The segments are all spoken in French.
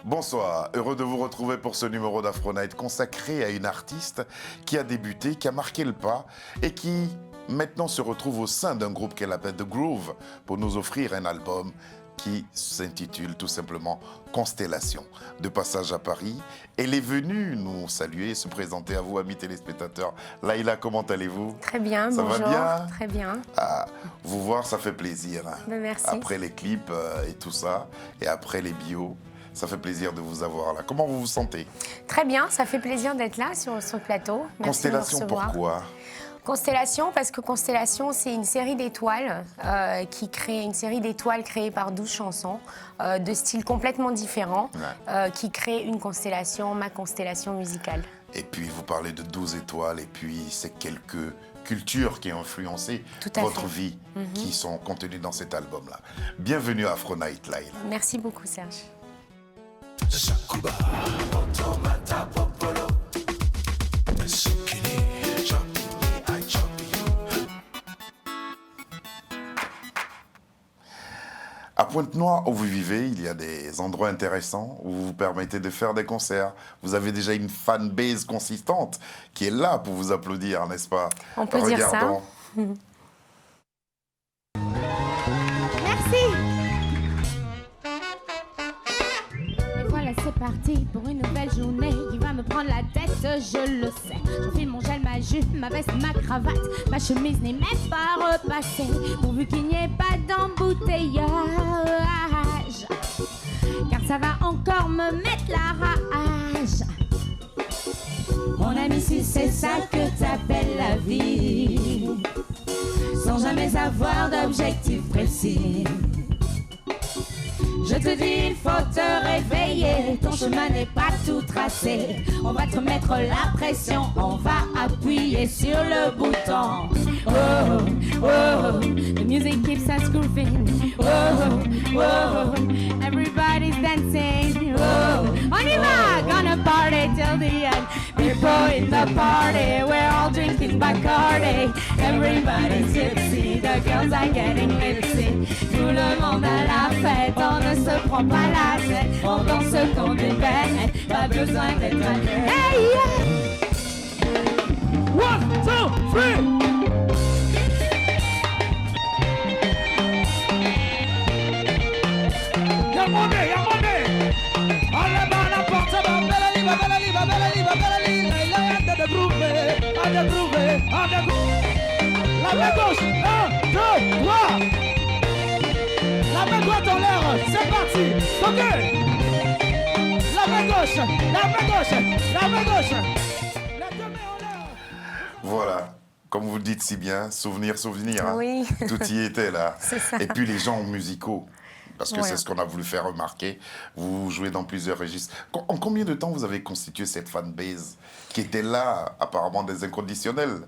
Bonsoir, heureux de vous retrouver pour ce numéro d'Afro Night consacré à une artiste qui a débuté, qui a marqué le pas et qui maintenant se retrouve au sein d'un groupe qu'elle appelle The Groove pour nous offrir un album qui s'intitule tout simplement Constellation. De passage à Paris, elle est venue nous saluer et se présenter à vous, amis téléspectateurs. Laïla, comment allez-vous? Très bien, ça bonjour. Ça va bien? Très bien. Ah, vous voir, ça fait plaisir. Hein. Ben, merci. Après les clips et tout ça, et après les bios. Ça fait plaisir de vous avoir là. Comment vous vous sentez? Très bien, ça fait plaisir d'être là sur le plateau. Merci. Constellation, pourquoi? Constellation, parce que Constellation, c'est une série d'étoiles une série d'étoiles créées par 12 chansons de styles complètement différents qui créent une constellation, ma constellation musicale. Et puis, vous parlez de 12 étoiles et puis c'est quelques cultures qui ont influencé votre vie qui sont contenues dans cet album-là. Bienvenue à Afro Night, Laïla. Merci beaucoup, Serge. À Pointe-Noire, où vous vivez, il y a des endroits intéressants où vous vous permettez de faire des concerts. Vous avez déjà une fanbase consistante qui est là pour vous applaudir, n'est-ce pas? On peut dire ça. Merci. Et voilà, c'est parti pour une nouvelle journée qui va me prendre la tête, je le sais. J'enfile mon gel, ma jupe, ma veste, ma cravate. Ma chemise n'est même pas repassée, pourvu qu'il n'y ait pas d'embouteillage. Car ça va encore me mettre la rage. Mon ami, si c'est ça que t'appelles la vie, sans jamais avoir d'objectif précis, je te dis, il faut te réveiller. Ton chemin n'est pas tout tracé. On va te mettre la pression. On va appuyer sur le bouton. Oh, oh, the music keeps us grooving. Oh, oh, everybody's dancing. Oh, on y va, gonna party till the end. People in the party, we're all drinking Bacardi. Everybody's tipsy, the girls are getting tipsy. Tout le monde à la fête, on ne se prend pas la tête. On danse comme des bêtes, pas besoin d'être malade. Hey, yeah! 1, 2, 3! Y'a money! Allez, va la porte, bella liva, bella liva, bella liva, bella liva. Il est en train de groover, La main gauche, 1, 2, 3! La main droite en l'air, c'est parti! Ok! La main gauche, la main gauche, la main gauche! Les deux mains en l'air! Voilà. Comme vous le dites si bien, souvenir. Hein. Oui. Tout y était là. C'est ça. Et puis les gens musicaux, parce que c'est ce qu'on a voulu faire remarquer. Vous jouez dans plusieurs registres. En combien de temps vous avez constitué cette fanbase qui était là, apparemment des inconditionnels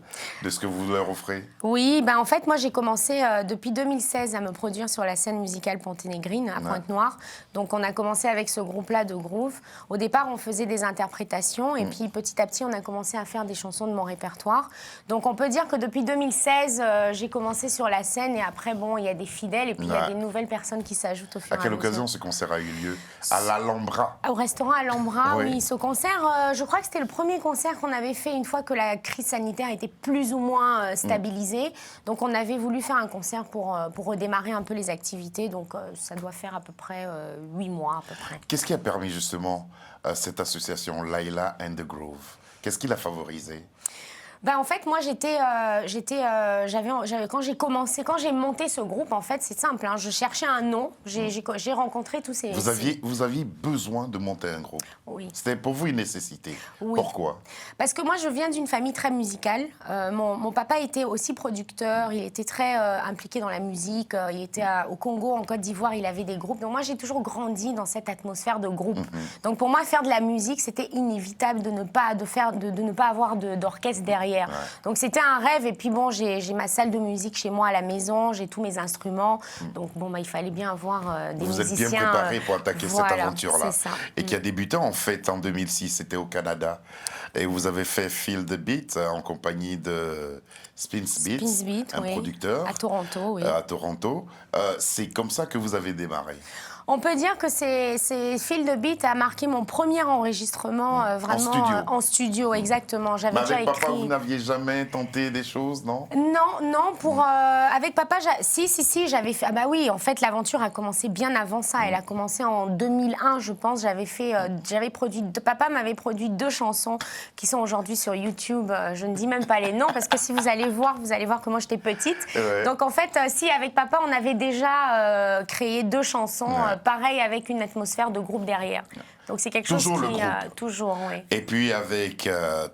de ce que vous leur offrez? Oui, ben en fait, moi j'ai commencé depuis 2016 à me produire sur la scène musicale Ponténégrine à Pointe-Noire. Donc on a commencé avec ce groupe-là de Groove. Au départ, on faisait des interprétations et puis petit à petit, on a commencé à faire des chansons de mon répertoire. Donc on peut dire que depuis 2016, j'ai commencé sur la scène et après, bon, il y a des fidèles et puis il y a des nouvelles personnes qui s'ajoutent au fur et à mesure. À quelle occasion ce concert a eu lieu? À l'Alhambra. Au restaurant Alhambra, Oui. oui. Ce concert, je crois que c'était le premier concert qu'on avait fait une fois que la crise sanitaire était plus ou moins stabilisée. Donc on avait voulu faire un concert pour redémarrer un peu les activités. Donc ça doit faire à peu près 8 mois à peu près. Qu'est-ce qui a permis justement cette association Laïla and the Groove? Qu'est-ce qui l'a favorisé? Ben, en fait, moi, quand j'ai monté ce groupe, en fait, c'est simple, hein, je cherchais un nom, j'ai rencontré tous ces... Vous aviez besoin de monter un groupe? Oui. C'était pour vous une nécessité? Oui. Pourquoi? Parce que moi, je viens d'une famille très musicale. Mon papa était aussi producteur, il était très impliqué dans la musique, il était au Congo, en Côte d'Ivoire, il avait des groupes. Donc moi, j'ai toujours grandi dans cette atmosphère de groupe. Donc pour moi, faire de la musique, c'était inévitable de ne pas avoir d'orchestre derrière. Ouais. Donc c'était un rêve et puis bon, j'ai ma salle de musique chez moi à la maison, j'ai tous mes instruments. Donc bon, il fallait bien avoir des musiciens. Vous êtes bien préparé pour attaquer cette aventure-là. C'est ça. Et qui a débuté en fait en 2006, c'était au Canada. Et vous avez fait Feel the Beat en compagnie de Spins Beat, un producteur. À Toronto, oui. À Toronto. C'est comme ça que vous avez démarré. On peut dire que c'est Feel the Beat a marqué mon premier enregistrement vraiment en studio, exactement. J'avais déjà avec écrit. papa, vous n'aviez jamais tenté des choses, non? Non, avec papa, si, j'avais fait. Ah bah oui, en fait, l'aventure a commencé bien avant ça. Elle a commencé en 2001, je pense. Papa m'avait produit 2 chansons qui sont aujourd'hui sur YouTube. Je ne dis même pas les noms parce que si vous allez voir comment j'étais petite. Ouais. Donc en fait, si avec papa, on avait déjà créé 2 chansons, pareil avec une atmosphère de groupe derrière. Donc c'est quelque Toujours chose le qui groupe. toujours, oui. Et puis avec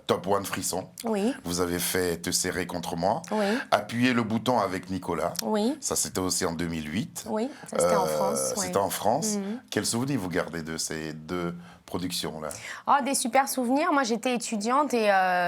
Top One Frisson, Oui. vous avez fait Te serrer contre moi. Oui. Appuyer le bouton avec Nicolas. Oui. Ça, c'était aussi en 2008. Oui, ça, c'était en France. C'était en France. Quel souvenir vous gardez de ces 2 productions-là? Des super souvenirs. Moi, j'étais étudiante et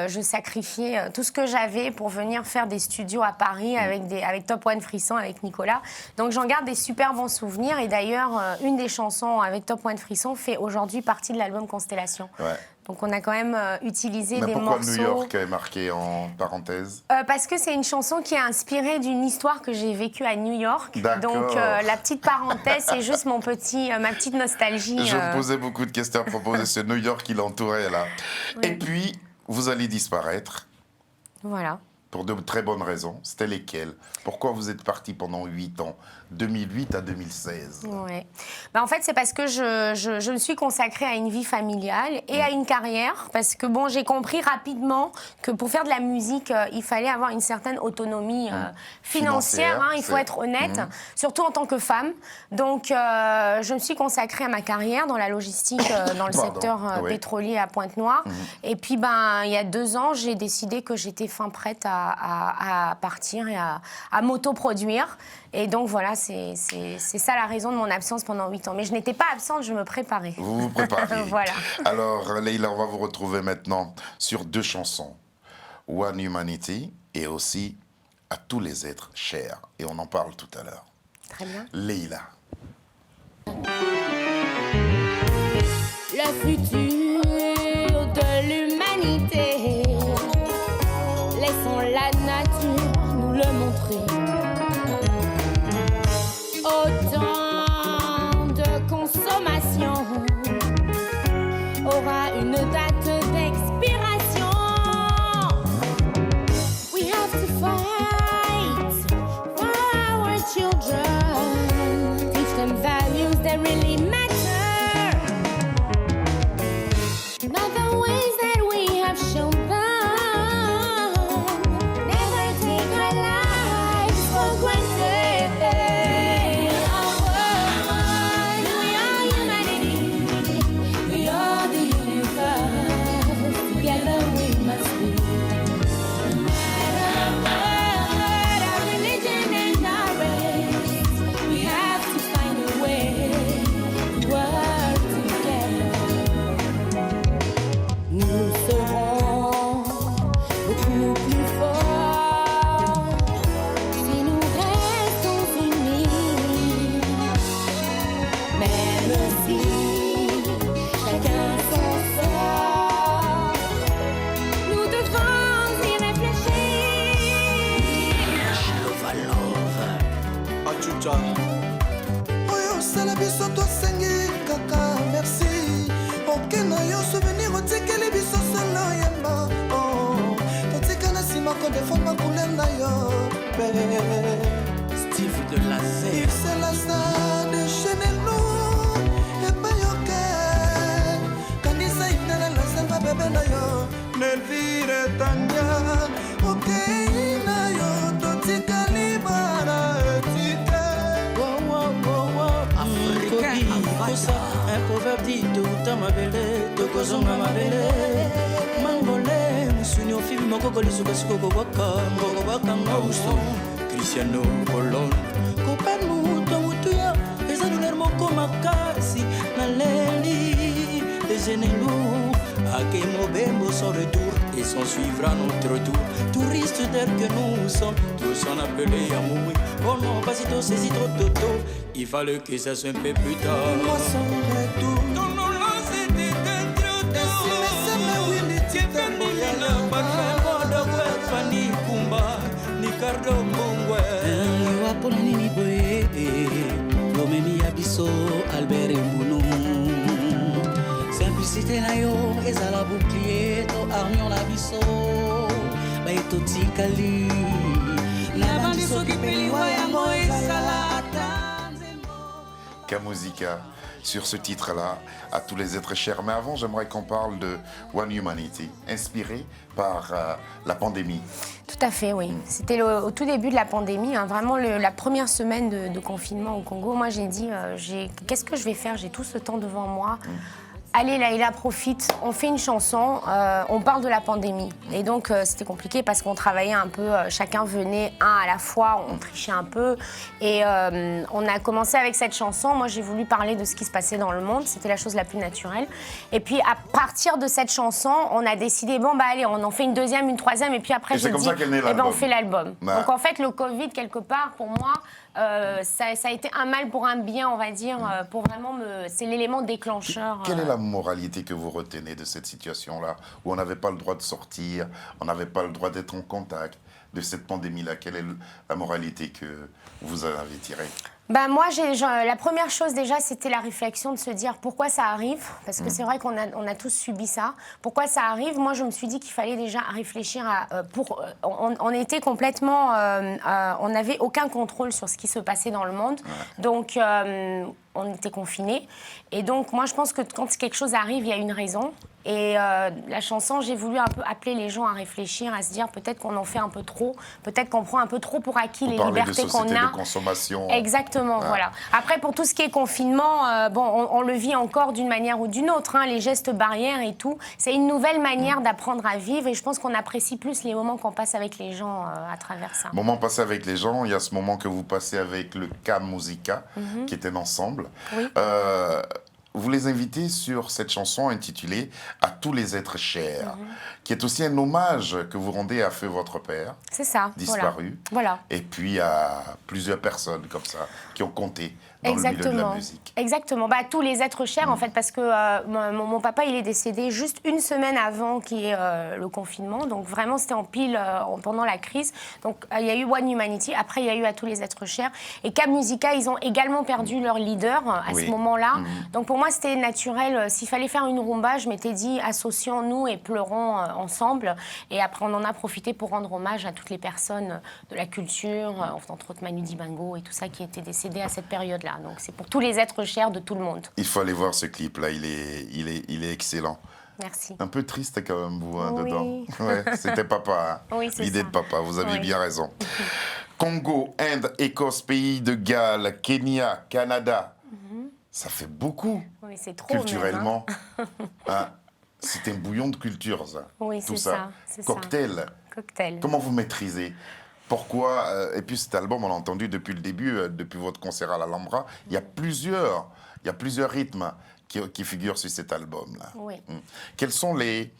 je sacrifiais tout ce que j'avais pour venir faire des studios à Paris avec Top One Frisson, avec Nicolas. Donc, j'en garde des super bons souvenirs. Et d'ailleurs, une des chansons avec Top One Frisson fait aujourd'hui partie de l'album Constellation. Ouais. Donc, on a quand même utilisé Mais des pourquoi morceaux... New York est marqué en parenthèse? Parce que c'est une chanson qui est inspirée d'une histoire que j'ai vécue à New York. D'accord. Donc, la petite parenthèse, c'est juste ma petite nostalgie. Je me posais beaucoup de questions à propos de ce New York qui l'entourait, là. Oui. Et puis, vous allez disparaître Voilà. pour de très bonnes raisons. C'était lesquelles? Pourquoi vous êtes parti pendant 8 ans, 2008 à 2016? Ouais. En fait, c'est parce que je me suis consacrée à une vie familiale et à une carrière. Parce que bon, j'ai compris rapidement que pour faire de la musique, il fallait avoir une certaine autonomie financière. Il faut être honnête, surtout en tant que femme. Donc, je me suis consacrée à ma carrière dans la logistique, dans le secteur pétrolier à Pointe-Noire. Et puis, il y a 2 ans, j'ai décidé que j'étais fin prête à partir et à m'autoproduire. Et donc voilà, c'est ça la raison de mon absence pendant 8 ans. Mais je n'étais pas absente, je me préparais. Vous vous préparez. Voilà. Alors, Leïla, on va vous retrouver maintenant sur 2 chansons. One Humanity et aussi À tous les êtres chers. Et on en parle tout à l'heure. Très bien. Leïla. Le futur de l'humanité, laissons la nature nous le montrer. Autant de consommation aura une date d'expiration. We have to fight for our children, teach them values that really matter. Not the ways that we have shown them. Never take our lives for granted. We are humanity. We are the universe. Together we must be. No matter what our religion and our race, we have to find a way to work together. Nous serons beaucoup plus forts si nous restons unis. Même si chacun son sort, nous devons y réfléchir. Achucha. Oyo sala biso tosengi kaka merci. Okena yo souvenir otikeli biso solo yamba. Oh, totika na sima ko défendre couleur na yo. Steve de la Z. C'est la star de Chanel. Et pas yo que. Kanisa itala la selva bébé na yo. Nelvire Tanya. Okay na yo totika libara etika. Un proverbe dit Touta mabele, Tokozonga mabele Mangole, Sunyo Fibi Mokokoli Sukasuko Waka, Mokowaka Mauso Cristiano Colon Kopen Muto Mutuya, Ezaduler Moko Makasi, Naleli, Ezenelou, Akemo Bembo sans retour et s'en suivra notre tour. Touristes d'air que nous sommes, tous en appelés à mourir. Oh non, pas si tôt, c'est si trop tôt. Il fallait que ça soit un peu plus tard. Moi sans retour. Non, non, là c'était trop tôt. Tiefenina, Barfemo, Dogwe, Fanny Kumba, Nicardo Mongwe. Yo apona nini boye, yo memi abiso publicité na yo ezala bouclier to armion na biso bayeto tikali na bandi soki pe liwa yango ezala ata nzembo. Kamusika, sur ce titre-là, à tous les êtres chers. Mais avant, j'aimerais qu'on parle de One Humanity, inspiré par la pandémie. Tout à fait, oui. C'était au tout début de la pandémie, hein, vraiment la première semaine de confinement au Congo. Moi, j'ai dit, qu'est-ce que je vais faire? J'ai tout ce temps devant moi. Allez, Laïla, profite, on fait une chanson, on parle de la pandémie. Et donc, c'était compliqué parce qu'on travaillait un peu, chacun venait un à la fois, on trichait un peu. Et on a commencé avec cette chanson. Moi, j'ai voulu parler de ce qui se passait dans le monde. C'était la chose la plus naturelle. Et puis, à partir de cette chanson, on a décidé, bon, bah allez, on en fait une deuxième, une troisième. Et puis après, j'ai dit, on fait l'album. Ouais. Donc, en fait, le Covid, quelque part, pour moi, ça a été un mal pour un bien, on va dire, pour vraiment c'est l'élément déclencheur. Quelle est la moralité que vous retenez de cette situation-là, où on n'avait pas le droit de sortir, on n'avait pas le droit d'être en contact, de cette pandémie-là? Quelle est la moralité que vous avez tirée? Bah moi, la première chose déjà, c'était la réflexion de se dire pourquoi ça arrive, parce que c'est vrai qu'on a tous subi ça. Pourquoi ça arrive? Moi, je me suis dit qu'il fallait déjà réfléchir à... on était complètement... on n'avait aucun contrôle sur ce qui se passait dans le monde. Ouais. Donc, on était confinés. Et donc, moi, je pense que quand quelque chose arrive, il y a une raison. Et la chanson, j'ai voulu un peu appeler les gens à réfléchir, à se dire peut-être qu'on en fait un peu trop, peut-être qu'on prend un peu trop pour acquis les libertés qu'on a. De consommation. Exactement, voilà. Après, pour tout ce qui est confinement, bon, on le vit encore d'une manière ou d'une autre, hein, les gestes barrières et tout. C'est une nouvelle manière d'apprendre à vivre et je pense qu'on apprécie plus les moments qu'on passe avec les gens à travers ça. Moment passé avec les gens, il y a ce moment que vous passez avec le Kamusika, qui est un ensemble. Oui. Vous les invitez sur cette chanson intitulée « À tous les êtres chers », qui est aussi un hommage que vous rendez à feu votre père, c'est ça, disparu, voilà. Et puis à plusieurs personnes comme ça qui ont compté dans le milieu de la musique. Exactement, bah, tous les êtres chers en fait, parce que mon papa il est décédé juste une semaine avant qu'il y ait le confinement, donc vraiment c'était en pile pendant la crise. Donc il y a eu One Humanity, après il y a eu À tous les êtres chers, et Kamusika, ils ont également perdu leur leader à ce moment-là. Donc pour moi c'était naturel, s'il fallait faire une rumba, je m'étais dit associons-nous et pleurons ensemble, et après on en a profité pour rendre hommage à toutes les personnes de la culture, entre autres Manu Dibango et tout ça qui étaient décédés à cette période-là. Donc c'est pour tous les êtres chers de tout le monde. Il faut aller voir ce clip-là, il est excellent. Merci. Un peu triste quand même, vous, oui. dedans. Ouais, c'était papa, hein. Oui, l'idée de papa, vous avez bien raison. Congo, Inde, Écosse, pays de Galles, Kenya, Canada, ça fait beaucoup. Oui, c'est trop culturellement. Même, hein. C'est un bouillon de culture, ça. Oui, tout c'est ça. Cocktail. Cocktail. Comment vous maîtrisez? Pourquoi et puis cet album, on l'a entendu depuis le début, depuis votre concert à l'Alhambra, il y a plusieurs rythmes qui figurent sur cet album-là. Oui. Quelles sont les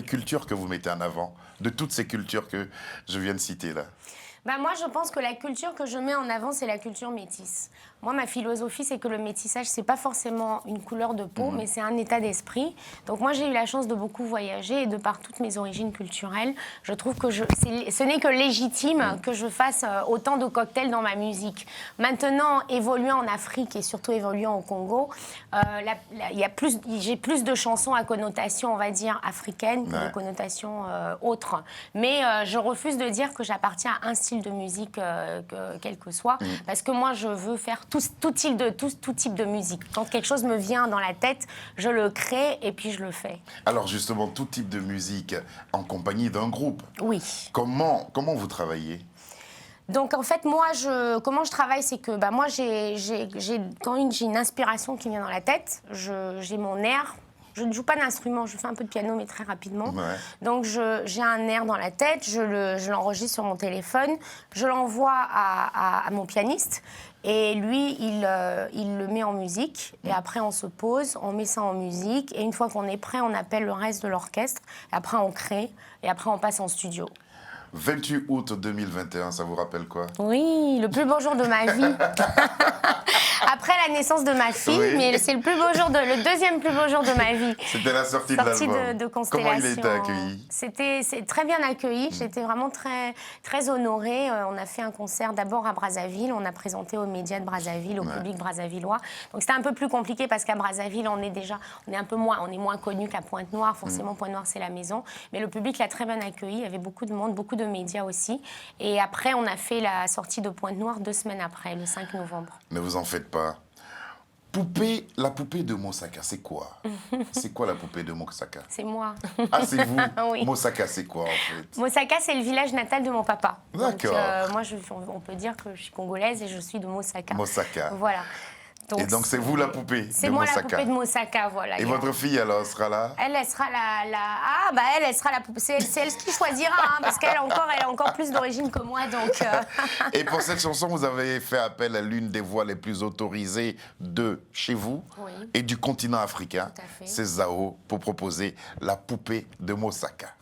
cultures que vous mettez en avant, de toutes ces cultures que je viens de citer là? Bah moi, je pense que la culture que je mets en avant, c'est la culture métisse. Moi, ma philosophie, c'est que le métissage, c'est pas forcément une couleur de peau, mais c'est un état d'esprit. Donc moi, j'ai eu la chance de beaucoup voyager et de par toutes mes origines culturelles, je trouve que ce n'est que légitime que je fasse autant de cocktails dans ma musique. Maintenant, évoluant en Afrique et surtout évoluant au Congo, j'ai plus de chansons à connotation, on va dire, africaine que de connotation autre. Mais je refuse de dire que j'appartiens à un style de musique, quel que soit, parce que moi, je veux faire tout type de musique. Quand quelque chose me vient dans la tête, je le crée et puis je le fais. Alors justement, tout type de musique en compagnie d'un groupe. Oui. Comment vous travaillez? Donc en fait, moi, comment je travaille, c'est que moi, quand j'ai une inspiration qui vient dans la tête, j'ai mon air. Je ne joue pas d'instrument, je fais un peu de piano, mais très rapidement. Ouais. Donc, j'ai un air dans la tête, je l'enregistre sur mon téléphone, je l'envoie à mon pianiste, et lui, il le met en musique. Et après, on se pose, on met ça en musique, et une fois qu'on est prêt, on appelle le reste de l'orchestre, et après, on crée, et après, on passe en studio. 28 août 2021, ça vous rappelle quoi? Oui, le plus beau jour de ma vie. Après la naissance de ma fille, Oui. mais c'est le deuxième plus beau jour de ma vie. C'était la sortie de l'album. de Constellation. Comment il a été accueilli? C'est très bien accueilli. J'étais vraiment très, très honorée. On a fait un concert d'abord à Brazzaville. On a présenté aux médias de Brazzaville, au public brazzavillois. Donc c'était un peu plus compliqué parce qu'à Brazzaville, on est moins connu qu'à Pointe-Noire. Forcément, Pointe-Noire, c'est la maison. Mais le public l'a très bien accueilli. Il y avait beaucoup de monde, beaucoup de médias aussi. Et après, on a fait la sortie de Pointe-Noire 2 semaines après, le 5 novembre. Ne vous en faites pas. La poupée de Mosaka, c'est quoi? C'est quoi la poupée de Mosaka? C'est moi. Ah, c'est vous? Oui. Mosaka, c'est quoi en fait? Mosaka, c'est le village natal de mon papa. D'accord. Donc, moi, on peut dire que je suis congolaise et je suis de Mosaka. Mosaka. Voilà. Et donc, c'est vous la poupée C'est de moi Mosaka. la poupée de Mosaka, voilà. Et votre fille, alors, sera là? Elle sera elle sera la poupée. C'est elle qui choisira, hein, parce qu'elle a encore plus d'origine que moi, donc... Et pour cette chanson, vous avez fait appel à l'une des voix les plus autorisées de chez vous Oui. et du continent africain. Tout à fait. C'est Zao pour proposer la poupée de Mosaka.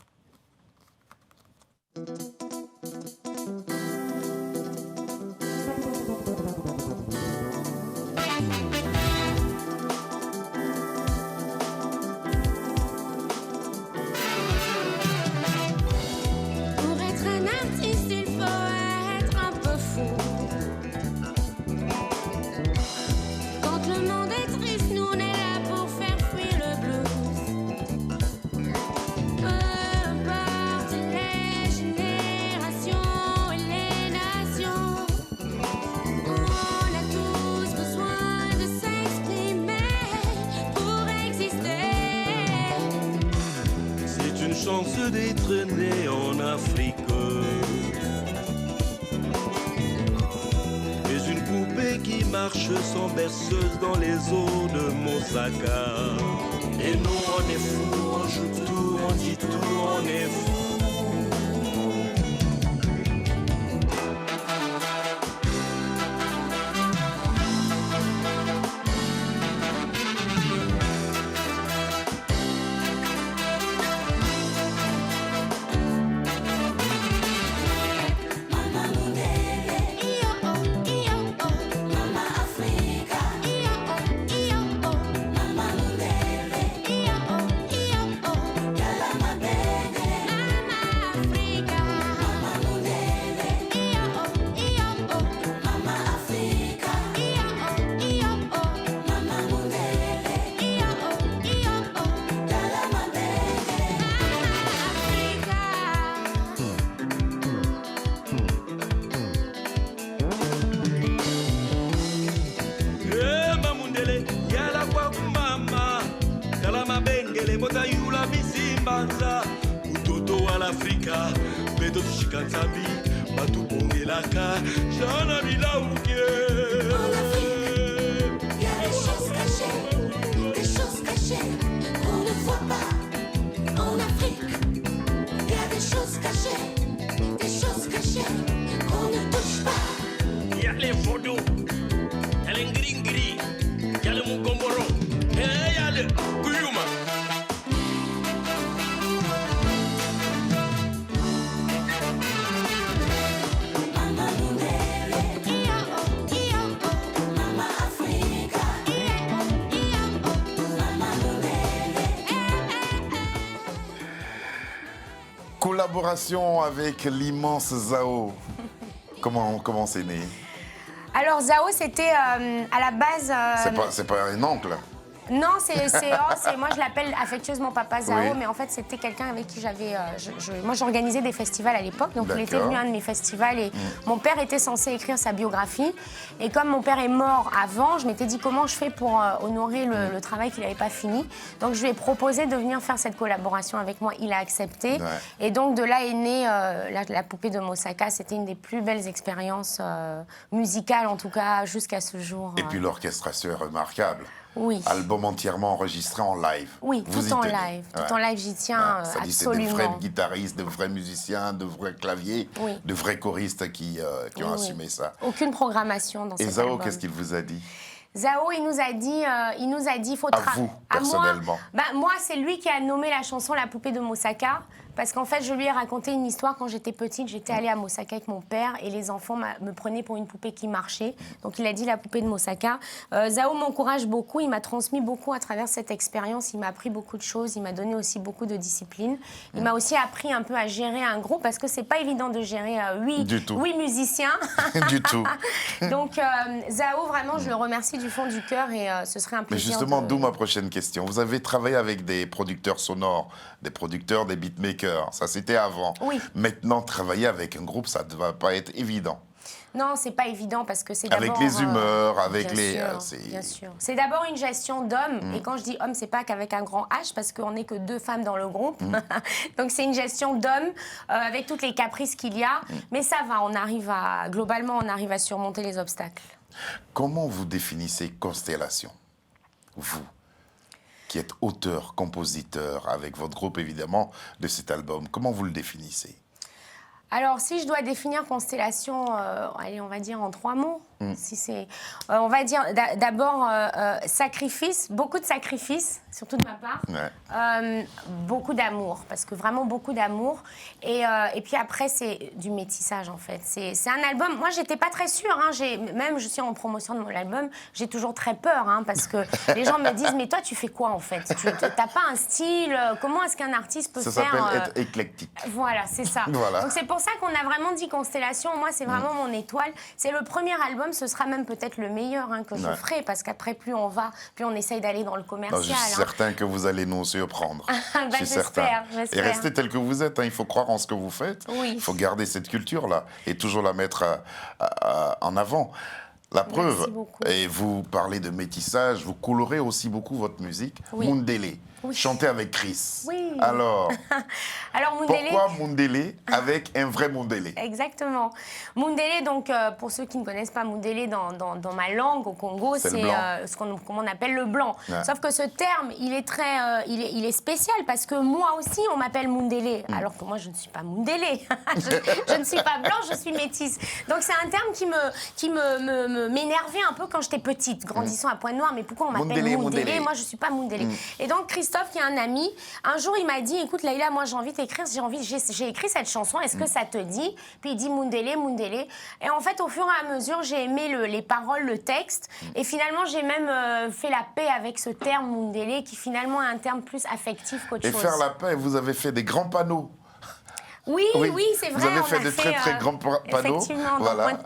Pour être un artiste, il faut être un peu fou. Quand le monde est triste, nous on est là pour faire fuir le blues. Peu importe les générations et les nations, on a tous besoin de s'exprimer pour exister. C'est une chance d'être né en Afrique. Mais une poupée qui marche sans berceuse dans les eaux de Mosaka. Et nous on est fous, on joue tout, on dit tout, on est fous. Mamundele, yala kwa kumama, kalama bengele, bota yula misimbanza, utoto wa l'Afrika, beto tushika nzambi, batu bongelaka, jana bila uke. Il y a des choses cachées qu'on ne voit pas en Afrique. Il y a des choses cachées qu'on ne touche pas. Y'a les vaudous, y'a les ngringiri, y'a le mukomboro, et y'a le kuyuma. Collaboration avec l'immense Zao. Comment c'est né? Alors, Zao, c'était à la base... C'est pas un oncle. Non, moi je l'appelle affectueusement Papa Zao, Oui. mais en fait c'était quelqu'un avec qui j'avais... moi j'organisais des festivals à l'époque, donc il était D'accord. venu à un de mes festivals et mon père était censé écrire sa biographie. Et comme mon père est mort avant, je m'étais dit comment je fais pour honorer le travail qu'il n'avait pas fini. Donc je lui ai proposé de venir faire cette collaboration avec moi, il a accepté. Ouais. Et donc de là est née la poupée de Mosaka, c'était une des plus belles expériences musicales en tout cas jusqu'à ce jour. Et puis l'orchestration est remarquable. Oui. Album entièrement enregistré en live. Oui, Vous tout y en tenez. live. Tout Ouais. en live, j'y tiens Ça dit, c'est de vrais absolument. guitaristes, de vrais musiciens, de vrais claviers, Oui. de vrais choristes qui ont Oui, assumé oui. ça. Aucune programmation dans Et cet Zao, album. qu'est-ce qu'il vous a dit? Zao, il nous a dit, faut À vous, personnellement. moi, c'est lui qui a nommé la chanson La poupée de Mosaka Parce qu'en fait, je lui ai raconté une histoire quand j'étais petite. J'étais allée à Mosaka avec mon père et les enfants me prenaient pour une poupée qui marchait. Donc il a dit la poupée de Mosaka. Zao m'encourage beaucoup, il m'a transmis beaucoup à travers cette expérience. Il m'a appris beaucoup de choses, il m'a donné aussi beaucoup de discipline. Il m'a aussi appris un peu à gérer un groupe parce que c'est pas évident de gérer 8 musiciens. Du tout. Donc Zao, vraiment, je le remercie du fond du cœur et ce serait un Mais plaisir. justement, d'où ma prochaine question. Vous avez travaillé avec des producteurs sonores, des producteurs, des beatmakers. Ça, c'était avant. Oui. Maintenant, travailler avec un groupe, ça ne va pas être évident. Non, c'est pas évident parce que c'est d'abord... Avec les humeurs, avec bien les... sûr, bien sûr. C'est d'abord une gestion d'hommes. Et quand je dis homme, c'est pas qu'avec un grand H parce qu'on n'est que 2 femmes dans le groupe. Donc c'est une gestion d'hommes avec toutes les caprices qu'il y a. Mais ça va, globalement, on arrive à surmonter les obstacles. Comment vous définissez Constellation, vous qui êtes auteur, compositeur, avec votre groupe évidemment, de cet album, comment vous le définissez? Alors, si je dois définir Constellation, allez, on va dire en 3 mots. Si c'est, on va dire d'abord sacrifice, beaucoup de sacrifices, surtout de ma part. Ouais. Beaucoup d'amour, parce que vraiment beaucoup d'amour. Et puis après, c'est du métissage, en fait. C'est un album... Moi, j'étais pas très sûre. Hein, même, je suis en promotion de mon album, j'ai toujours très peur, hein, parce que les gens me disent, mais toi, tu fais quoi, en fait? Tu n'as pas un style? Comment est-ce qu'un artiste peut Ça faire... s'appelle être éclectique. Voilà, c'est ça. Voilà. Donc, c'est pour ça qu'on a vraiment dit Constellation. Moi, c'est vraiment mon étoile. C'est le premier album, ce sera même peut-être le meilleur que je ferai, parce qu'après, plus on va, plus on essaye d'aller dans le commercial. Je suis certain que vous allez nous surprendre. Je suis certain. Et restez tel que vous êtes. Hein. Il faut croire en ce que vous faites. Oui. Il faut garder cette culture-là et toujours la mettre en avant. La preuve, et vous parlez de métissage, vous colorez aussi beaucoup votre musique. Mundele, chanté avec Chris. Oui. Alors Mundele, pourquoi Mundele avec un vrai Mundele? Exactement. Mundele, donc, pour ceux qui ne connaissent pas Mundele, dans ma langue, au Congo, c'est ce qu'on appelle le blanc. Ouais. Sauf que ce terme, il est très, il est spécial parce que moi aussi, on m'appelle Mundele, alors que moi, je ne suis pas Mundele. je ne suis pas blanche, je suis métisse. Donc, c'est un terme qui m'énervait un peu quand j'étais petite, grandissant à Pointe-Noire. Mais pourquoi on m'appelle Mundele? Moi, je ne suis pas Mundele. Et donc, Christophe, qui est un ami, un jour, il m'a dit, écoute, Leïla, moi, j'ai envie d'écrire, j'ai écrit cette chanson, est-ce que ça te dit? Puis il dit Mundele, Mundele. Et en fait, au fur et à mesure, j'ai aimé les paroles, le texte. Et finalement, j'ai même fait la paix avec ce terme Mundele, qui finalement est un terme plus affectif qu'autre chose. Et faire la paix, vous avez fait des grands panneaux. Oui, c'est vrai. Vous avez fait de très, très grands panneaux. Voilà,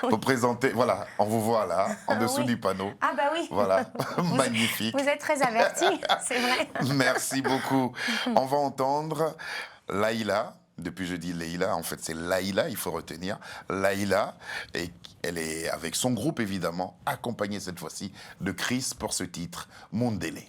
pour présenter. Voilà, on vous voit là, en dessous du panneau. Ah, bah oui. Voilà, magnifique. Vous êtes très avertis, c'est vrai. Merci beaucoup. On va entendre Laïla. Depuis je dis Leïla, en fait c'est Laïla, il faut retenir. Laïla, et elle est avec son groupe évidemment, accompagnée cette fois-ci de Chris pour ce titre, Mundele.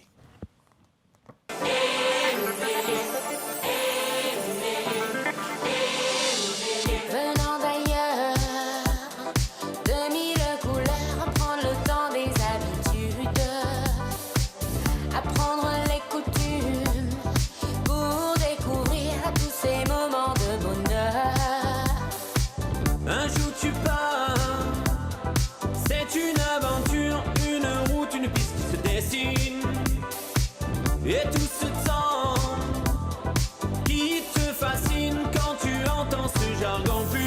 Et tout ce temps qui te fascine quand tu entends ce jargon pur.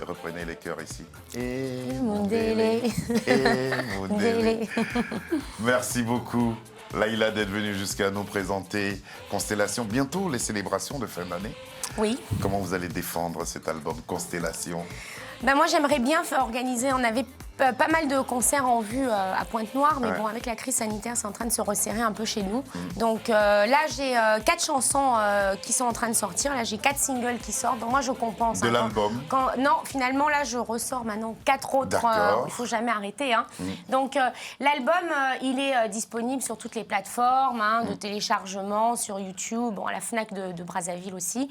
reprenez les chœurs ici. Et Mundele. Et Mundele. Mundele. Merci beaucoup, Laïla, d'être venue jusqu'à nous présenter Constellation. Bientôt, les célébrations de fin d'année. Oui. Comment vous allez défendre cet album Constellation? Ben moi, j'aimerais bien organiser. On avait pas mal de concerts en vue à Pointe-Noire, mais Ouais. bon, avec la crise sanitaire, c'est en train de se resserrer un peu chez nous. Donc là, j'ai 4 chansons qui sont en train de sortir. Là, j'ai 4 singles qui sortent. Donc moi, je compense. De l'album? Non, finalement, là, je ressors maintenant 4 autres. D'accord. Il ne faut jamais arrêter. Hein. Donc l'album, il est disponible sur toutes les plateformes de téléchargement, sur YouTube, bon, à la FNAC de Brazzaville aussi,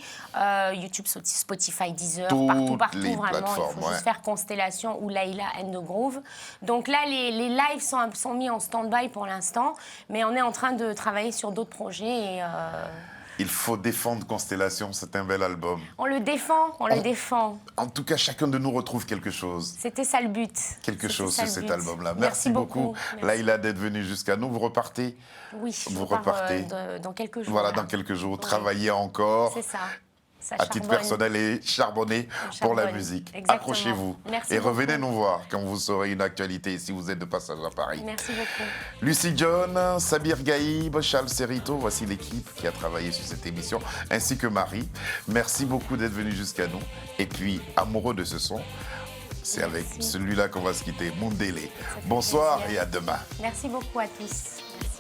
YouTube, Spotify, Deezer, Toutes partout, les vraiment. plateformes, Il faut juste ouais. faire Constellation ou Laïla and the Groove. Donc là, les lives sont mis en stand-by pour l'instant, mais on est en train de travailler sur d'autres projets et Il faut défendre Constellation, c'est un bel album. on le défend, on le défend. En tout cas, chacun de nous retrouve quelque chose. C'était ça le but. Quelque C'était chose ça sur le cet but. album-là. Merci beaucoup. Merci. Laïla, d'être venue jusqu'à nous. Vous repartez? Oui, Vous je pars, repartez. dans quelques jours. Voilà, là. dans quelques jours. Oui. Travailler encore. C'est ça. Ça À titre charbonne. personnel et charbonner On pour la charbonne. musique. Exactement. Accrochez-vous. Merci Et beaucoup. revenez nous voir quand vous saurez une actualité si vous êtes de passage à Paris. Merci beaucoup. Lucie John, Sabir Gaïb, Charles Serrito, voici l'équipe qui a travaillé sur cette émission, ainsi que Marie. Merci beaucoup d'être venu jusqu'à nous. Et puis, amoureux de ce son, c'est avec Merci. celui-là qu'on va se quitter, Mundele. Bonsoir plaisir. et à demain. Merci beaucoup à tous. Merci.